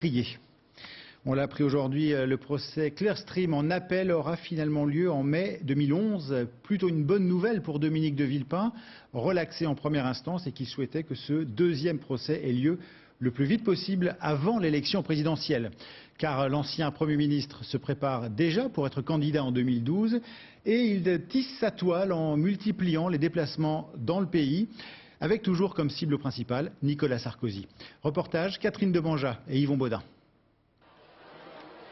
Prié. On l'a appris aujourd'hui, le procès Clearstream en appel aura finalement lieu en mai 2011. Plutôt une bonne nouvelle pour Dominique de Villepin, relaxé en première instance et qui souhaitait que ce deuxième procès ait lieu le plus vite possible avant l'élection présidentielle. Car l'ancien Premier ministre se prépare déjà pour être candidat en 2012 et il tisse sa toile en multipliant les déplacements dans le pays, avec toujours comme cible principale Nicolas Sarkozy. Reportage Catherine Debanja et Yvon Baudin.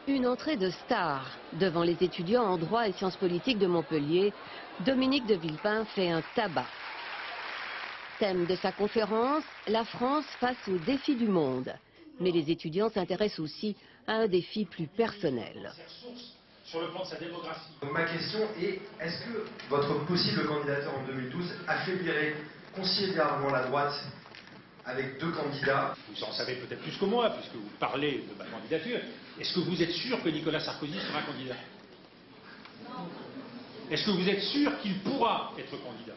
Une entrée de star devant les étudiants en droit et sciences politiques de Montpellier. Dominique de Villepin fait un tabac. Thème de sa conférence, la France face aux défis du monde. Mais les étudiants s'intéressent aussi à un défi plus personnel. Sur le plan de sa démographie. Donc ma question est, est-ce que votre possible candidature en 2012 affaiblirait considérablement la droite avec deux candidats? Vous en savez peut-être plus que moi, puisque vous parlez de ma candidature. Est-ce que vous êtes sûr que Nicolas Sarkozy sera candidat? Est-ce que vous êtes sûr qu'il pourra être candidat?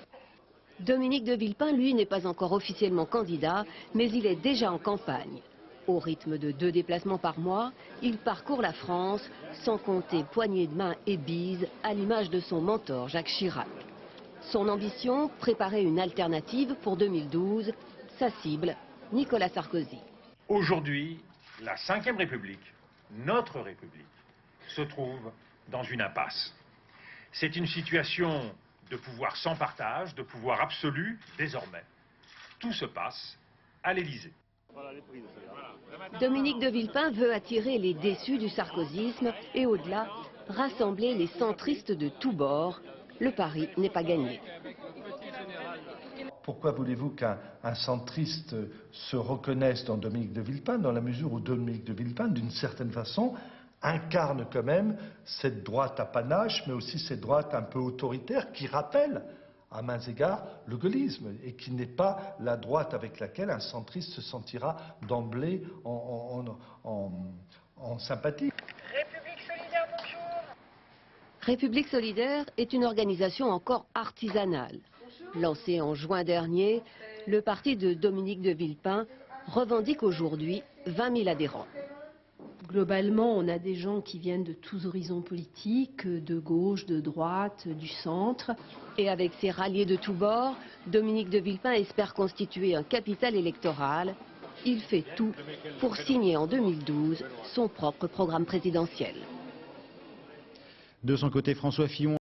Dominique de Villepin, lui, n'est pas encore officiellement candidat, mais il est déjà en campagne. Au rythme de 2 déplacements par mois, il parcourt la France, sans compter poignées de main et bises, à l'image de son mentor Jacques Chirac. Son ambition, préparer une alternative pour 2012, sa cible, Nicolas Sarkozy. Aujourd'hui, la Ve République, notre République, se trouve dans une impasse. C'est une situation de pouvoir sans partage, de pouvoir absolu, désormais. Tout se passe à l'Élysée. Dominique de Villepin veut attirer les déçus du sarkozysme et au-delà, rassembler les centristes de tous bords. Le pari n'est pas gagné. Pourquoi voulez-vous qu'un centriste se reconnaisse dans Dominique de Villepin, dans la mesure où Dominique de Villepin, d'une certaine façon, incarne quand même cette droite à panache, mais aussi cette droite un peu autoritaire qui rappelle à mains égards le gaullisme et qui n'est pas la droite avec laquelle un centriste se sentira d'emblée en sympathie. République solidaire, bonjour. République solidaire est une organisation encore artisanale. Lancé en juin dernier, le parti de Dominique de Villepin revendique aujourd'hui 20 000 adhérents. Globalement, on a des gens qui viennent de tous horizons politiques, de gauche, de droite, du centre. Et avec ses ralliés de tous bords, Dominique de Villepin espère constituer un capital électoral. Il fait tout pour signer en 2012 son propre programme présidentiel. De son côté, François Fillon